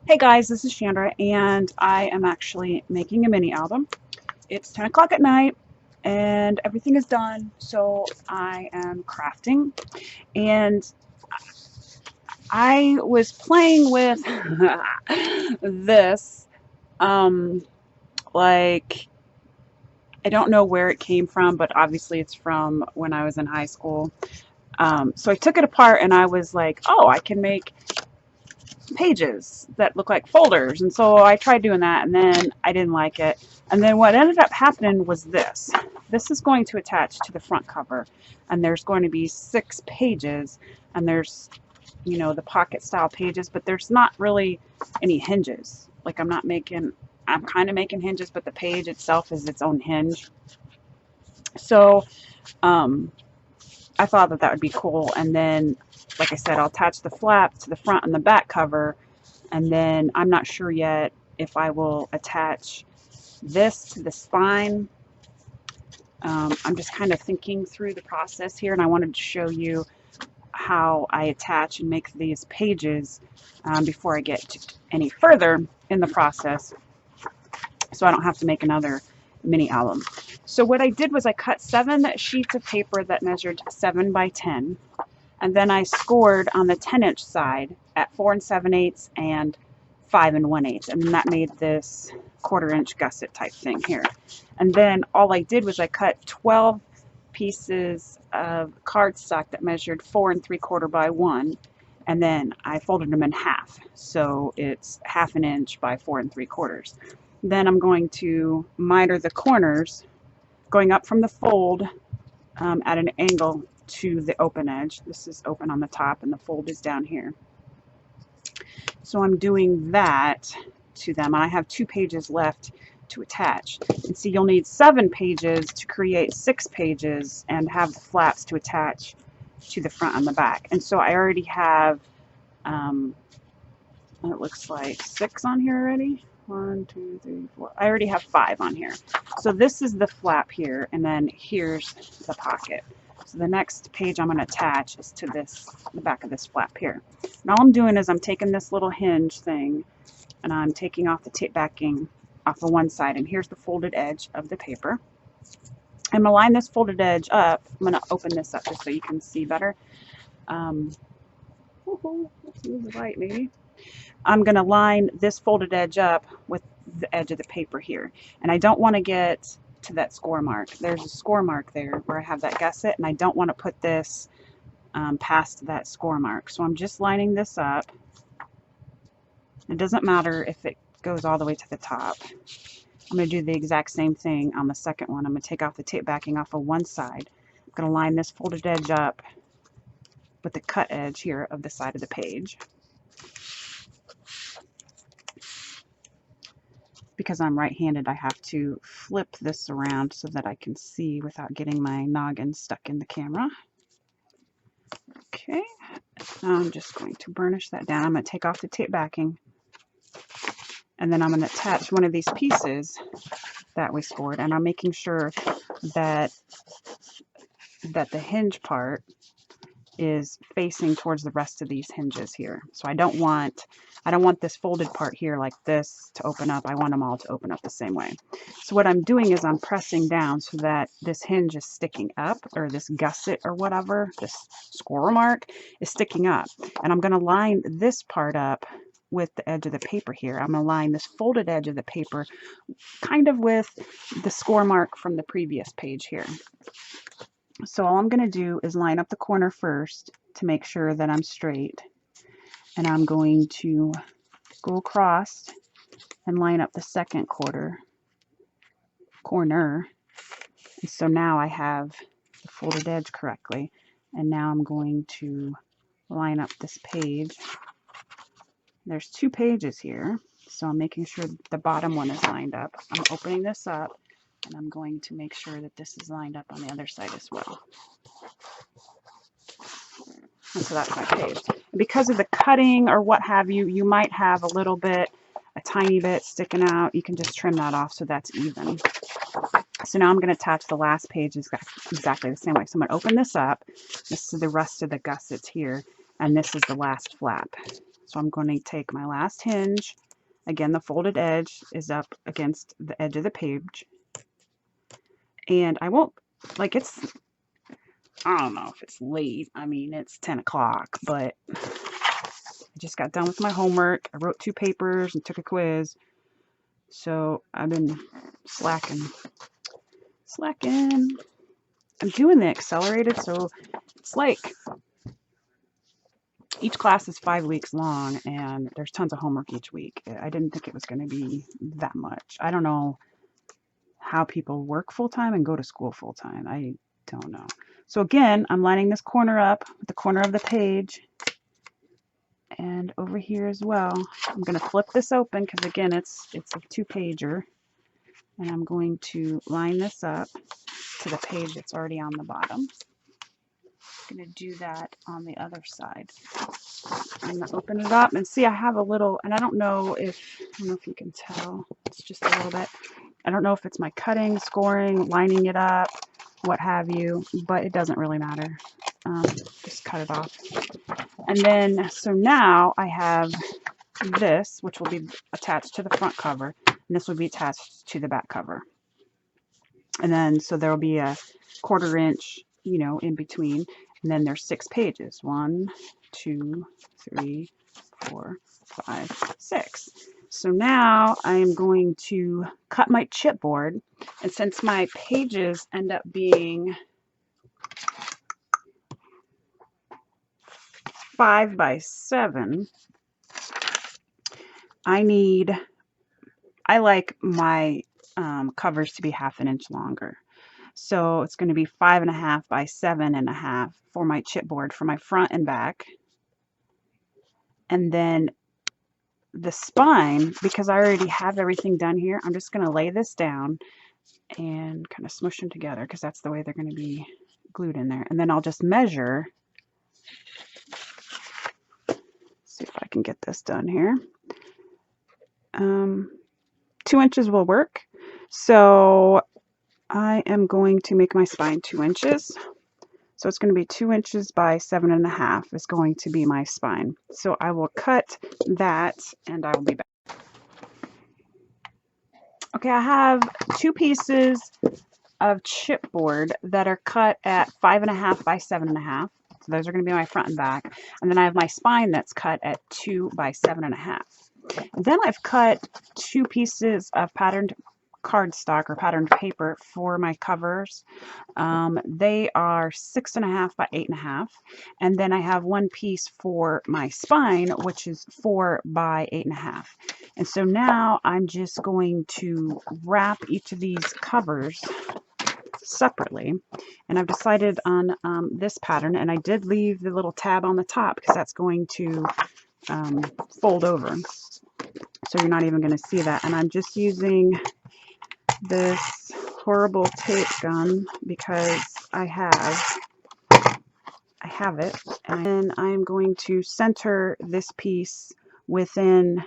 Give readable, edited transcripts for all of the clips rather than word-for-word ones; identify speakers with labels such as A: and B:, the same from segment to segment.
A: Hey guys, this is Chandra, and I am actually making a mini album. It's 10 o'clock at night, and everything is done, so I am crafting. And I was playing with this, um, like, I don't know where it came from, but obviously it's from when I was in high school. So I took it apart, and I was like, oh, I can make pages that look like folders. And so I tried doing that, and then I didn't like it. And then what ended up happening was this. This is going to attach to the front cover, and there's going to be 6 pages, and there's, the pocket style pages, but there's not really any hinges. Like I'm kind of making hinges, but the page itself is its own hinge. So um, I thought that would be cool. And then, like I said, I'll attach the flap to the front and the back cover. And then I'm not sure yet if I will attach this to the spine. I'm just kind of thinking through the process here, and I wanted to show you how I attach and make these pages before I get any further in the process, so I don't have to make another mini album. So what I did was I cut 7 sheets of paper that measured 7 by 10, and then I scored on the 10-inch side at 4 7/8 and 5 1/8, and then that made this 1/4-inch gusset type thing here. And then all I did was I cut 12 pieces of cardstock that measured 4 3/4 by 1, and then I folded them in half, so it's 1/2 inch by 4 3/4. Then I'm going to miter the corners, going up from the fold at an angle to the open edge. This is open on the top, and the fold is down here. So I'm doing that to them. I have 2 pages left to attach. And see, you'll need 7 pages to create 6 pages and have the flaps to attach to the front and the back. And so I already have, it looks like 6 on here already. 1, 2, 3, 4. I already have 5 on here. So this is the flap here, and then here's the pocket. So the next page I'm going to attach is to the back of this flap here. And all I'm doing is I'm taking this little hinge thing, and I'm taking off the tape backing off of one side, and here's the folded edge of the paper. I'm going to line this folded edge up. I'm going to open this up just so you can see better. Let's move the light maybe. I'm going to line this folded edge up with the edge of the paper here. And I don't want to get to that score mark. There's a score mark there where I have that gusset, and I don't want to put this past that score mark. So I'm just lining this up. It doesn't matter if it goes all the way to the top. I'm going to do the exact same thing on the second one. I'm going to take off the tape backing off of one side. I'm going to line this folded edge up with the cut edge here of the side of the page. Because I'm right-handed, I have to flip this around so that I can see without getting my noggin stuck in the camera. Okay, I'm just going to burnish that down. I'm going to take off the tape backing, and then I'm going to attach one of these pieces that we scored, and I'm making sure that the hinge part is facing towards the rest of these hinges here. So I don't want this folded part here like this to open up. I want them all to open up the same way. So what I'm doing is I'm pressing down so that this hinge is sticking up, or this gusset or whatever, this score mark is sticking up. And I'm going to line this part up with the edge of the paper here. I'm going to line this folded edge of the paper kind of with the score mark from the previous page here. So all I'm going to do is line up the corner first to make sure that I'm straight. And I'm going to go across and line up the second corner. And so now I have the folded edge correctly. And now I'm going to line up this page. There's 2 pages here, so I'm making sure the bottom one is lined up. I'm opening this up, and I'm going to make sure that this is lined up on the other side as well. And so that's my page. And because of the cutting or what have you, you might have a tiny bit sticking out. You can just trim that off so that's even. So now I'm going to attach the last page exactly the same way. So I'm going to open this up. This is the rest of the gussets here, and this is the last flap. So I'm going to take my last hinge. Again, the folded edge is up against the edge of the page. And I won't, like I don't know if it's late. I mean, it's 10 o'clock, but I just got done with my homework. I wrote 2 papers and took a quiz. So I've been slacking. I'm doing the accelerated, so it's like each class is 5 weeks long and there's tons of homework each week. I didn't think it was going to be that much. I don't know how people work full-time and go to school full-time. I don't know. So again, I'm lining this corner up with the corner of the page, and over here as well. I'm going to flip this open because again, it's a 2-pager, and I'm going to line this up to the page that's already on the bottom. I'm going to do that on the other side. I'm going to open it up and see I have a little, and I don't know if you can tell, it's just a little bit. I don't know if it's my cutting, scoring, lining it up, what have you, but it doesn't really matter. Just cut it off. And then, so now I have this, which will be attached to the front cover, and this will be attached to the back cover. And then, so there will be a 1/4 inch, in between. And then there's 6 pages. 1, 2, 3, 4, 5, 6. So now I am going to cut my chipboard. And since my pages end up being 5 by 7, I like my covers to be 1/2 inch longer. So it's going to be 5.5 by 7.5 for my chipboard for my front and back. And then the spine, because I already have everything done here, I'm just going to lay this down and kind of smush them together because that's the way they're going to be glued in there. And then I'll just measure. See if I can get this done here. 2 inches will work. So I am going to make my spine 2 inches. So it's going to be 2 inches by 7.5 is going to be my spine. So I will cut that and I will be back. Okay, I have 2 pieces of chipboard that are cut at 5.5 by 7.5. So those are going to be my front and back. And then I have my spine that's cut at 2 by 7.5. And then I've cut 2 pieces of patterned cardstock or patterned paper for my covers. They are 6.5 by 8.5. And then I have 1 piece for my spine, which is 4 by 8.5. And so now I'm just going to wrap each of these covers separately, and I've decided on this pattern, and I did leave the little tab on the top because that's going to fold over, so you're not even going to see that. And I'm just using this horrible tape gun because I have it, and then I'm going to center this piece within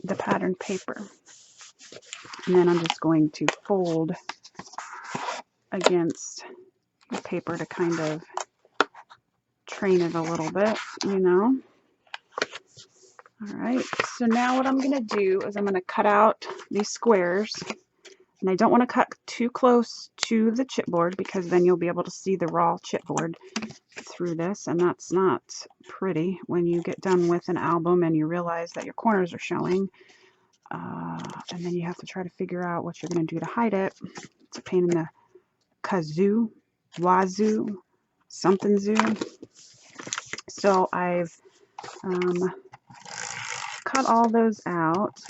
A: the patterned paper, and then I'm just going to fold against the paper to kind of train it a little bit, All right, so now what I'm going to do is I'm going to cut out these squares, and I don't want to cut too close to the chipboard because then you'll be able to see the raw chipboard through this, and that's not pretty when you get done with an album and you realize that your corners are showing, and then you have to try to figure out what you're going to do to hide it. It's a pain in the wazoo, something zoo. So I've cut all those out,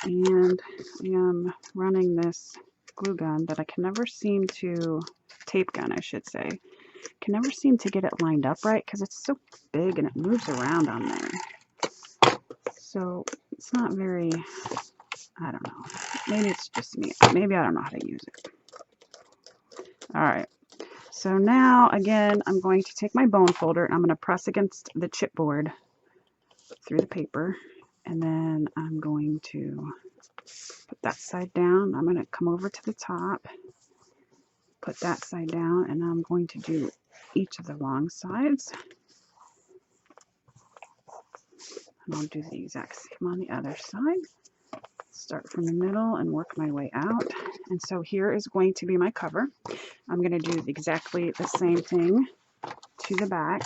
A: and I am running this glue gun that I can never seem to, tape gun I should say, can never seem to get it lined up right because it's so big and it moves around on there. So it's not very, I don't know, maybe it's just me, maybe I don't know how to use it. Alright, so now again I'm going to take my bone folder and I'm going to press against the chipboard through the paper, and then I'm going to put that side down. I'm going to come over to the top put that side down, and I'm going to do each of the long sides. And I'll do the exact same on the other side. Start from the middle and work my way out. And so here is going to be my cover. I'm going to do exactly the same thing to the back.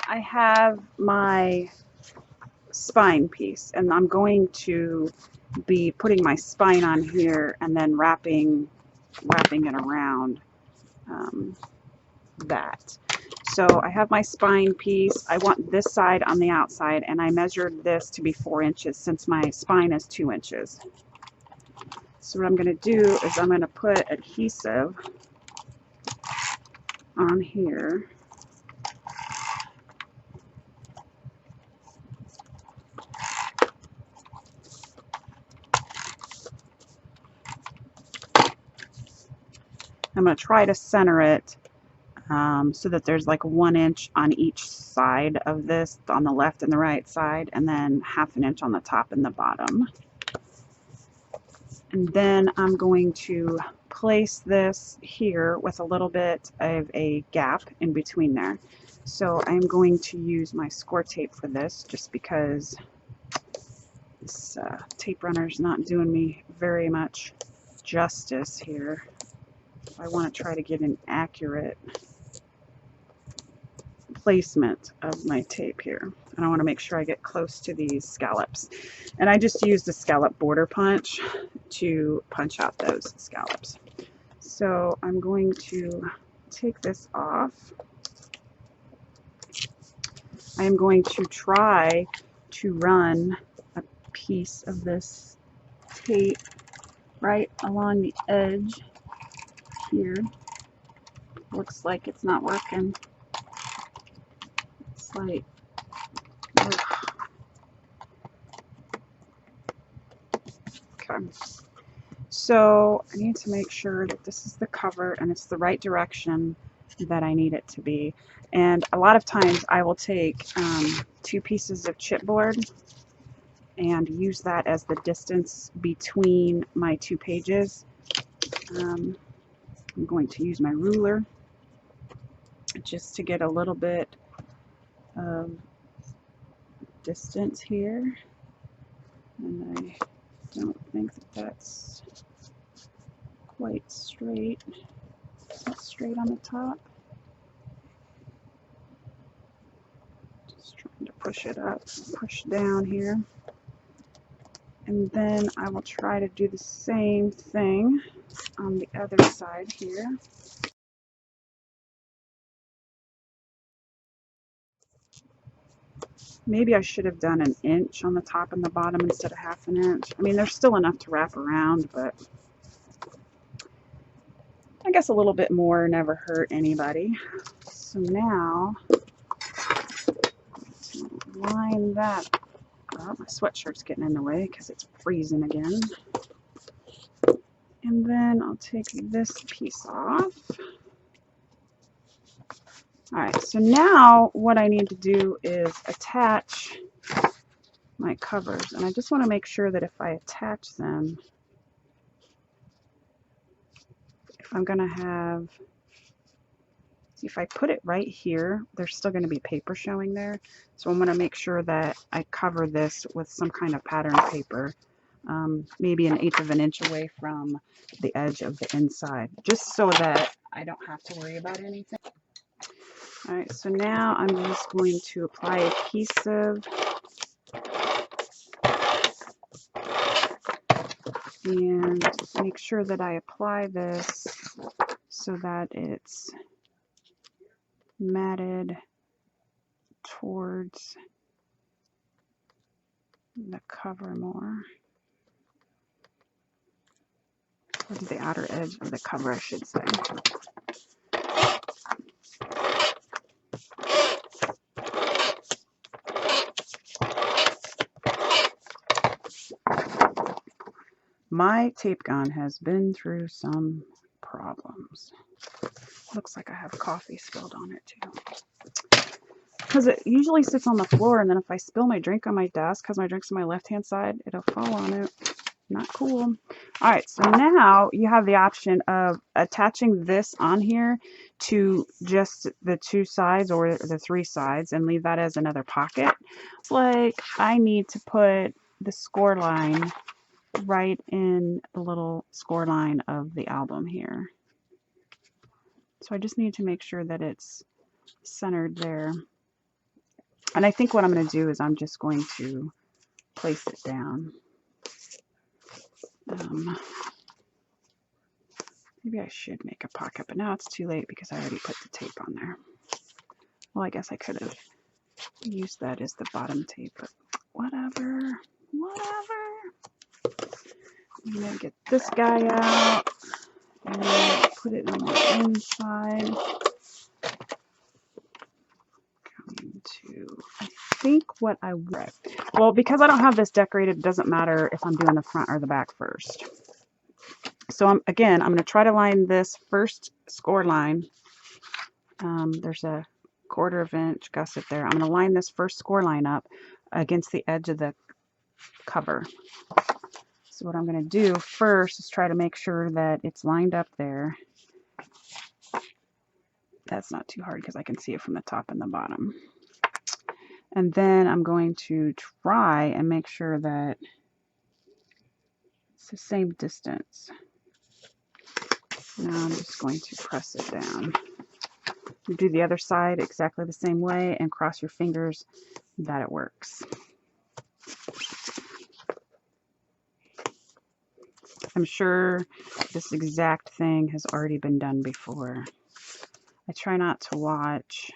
A: I have my spine piece, and I'm going to be putting my spine on here and then wrapping it around that. So I have my spine piece. I want this side on the outside, and I measured this to be 4 inches since my spine is 2 inches. So what I'm going to do is I'm going to put adhesive on here. I'm going to try to center it so that there's like 1 inch on each side of this, on the left and the right side, and then 1/2 inch on the top and the bottom. And then I'm going to place this here with a little bit of a gap in between there. So I'm going to use my score tape for this, just because this tape runner is not doing me very much justice here. I want to try to get an accurate placement of my tape here, and I want to make sure I get close to these scallops. And I just used a scallop border punch to punch out those scallops. So I'm going to take this off. I am going to try to run a piece of this tape right along the edge here. Looks like it's not working. It's like, ugh. Okay. So I need to make sure that this is the cover and it's the right direction that I need it to be. And a lot of times I will take 2 pieces of chipboard and use that as the distance between my 2 pages. I'm going to use my ruler just to get a little bit of distance here. And I don't think that that's quite straight. It's not straight on the top. Just trying to push it up, push down here. And then I will try to do the same thing on the other side here. Maybe I should have done 1 inch on the top and the bottom instead of 1/2 inch. I mean, there's still enough to wrap around, but I guess a little bit more never hurt anybody. So now, to line that up. My sweatshirt's getting in the way because it's freezing again. And then I'll take this piece off. Alright, so now what I need to do is attach my covers. And I just want to make sure that if I attach them, if I'm going to have, see, if I put it right here, there's still going to be paper showing there. So I'm going to make sure that I cover this with some kind of pattern paper, maybe 1/8 of an inch away from the edge of the inside, just so that I don't have to worry about anything. All right, so now I'm just going to apply adhesive and make sure that I apply this so that it's matted towards the cover more, or the outer edge of the cover, I should say. My tape gun has been through some problems. Looks like I have coffee spilled on it too. Because it usually sits on the floor, and then if I spill my drink on my desk, because my drink's on my left-hand side, it'll fall on it. Not cool. All right, so now you have the option of attaching this on here to just the 2 sides or the 3 sides and leave that as another pocket. Like I need to put the score line right in the little score line of the album here. So I just need to make sure that it's centered there. And I think what I'm going to do is I'm just going to place it down. Maybe I should make a pocket, but now it's too late because I already put the tape on there. Well, I guess I could have used that as the bottom tape, but whatever. I'm going to get this guy out and put it on the inside. I think what I would, well, because I don't have this decorated, it doesn't matter if I'm doing the front or the back first. So I'm going to try to line this first score line. There's a 1/4 inch gusset there. I'm going to line this first score line up against the edge of the cover. So what I'm going to do first is try to make sure that it's lined up there. That's not too hard because I can see it from the top and the bottom. And then I'm going to try and make sure that it's the same distance. Now I'm just going to press it down. You do the other side exactly the same way and cross your fingers that it works. I'm sure this exact thing has already been done before. I try not to watch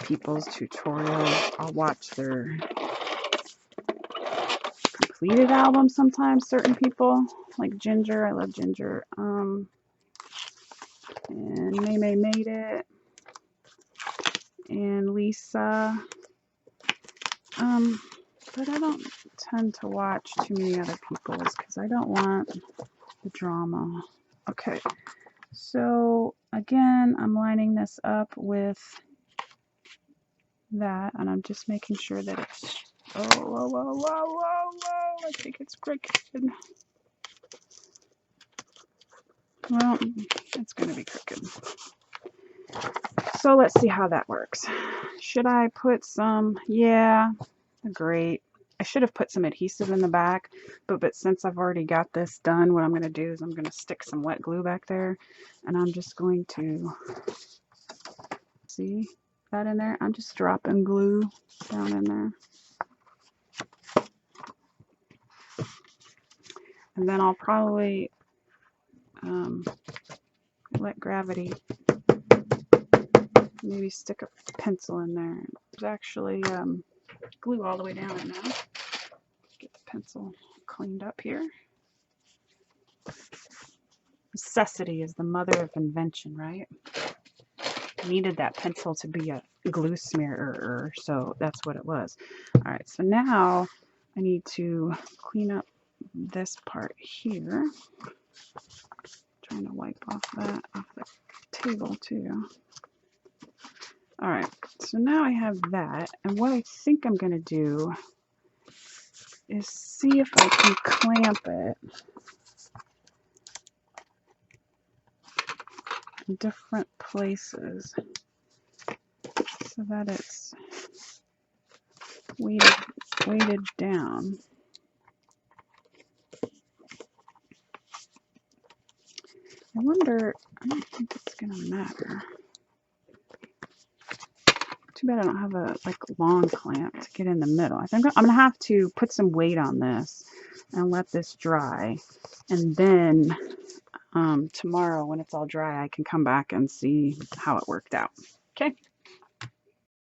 A: people's tutorials. I'll watch their completed albums sometimes, certain people, like Ginger. I love Ginger. And May made it. And Lisa. But I don't tend to watch too many other people's because I don't want the drama. Okay, so again, I'm lining this up with that, and I'm just making sure that it's, whoa, I think it's crooked. Well, it's going to be crooked. So let's see how that works. Should I put some, yeah, great. I should have put some adhesive in the back, but since I've already got this done, what I'm going to do is I'm going to stick some wet glue back there, and I'm just going to, see that in there? I'm just dropping glue down in there. And then I'll probably let gravity maybe stick a pencil in there. There's actually glue all the way down now. Get the pencil cleaned up here. Necessity is the mother of invention, right? Needed that pencil to be a glue smearer, so that's what it was. All right, so now I need to clean up this part here. Trying to wipe off that off the table too. All right, so now I have that, and what I think I'm going to do is see if I can clamp it in different places so that it's weighted down. I wonder, I don't think it's going to matter. Too bad I don't have a long clamp to get in the middle. I think I'm going to have to put some weight on this and let this dry. And then tomorrow when it's all dry, I can come back and see how it worked out. Okay.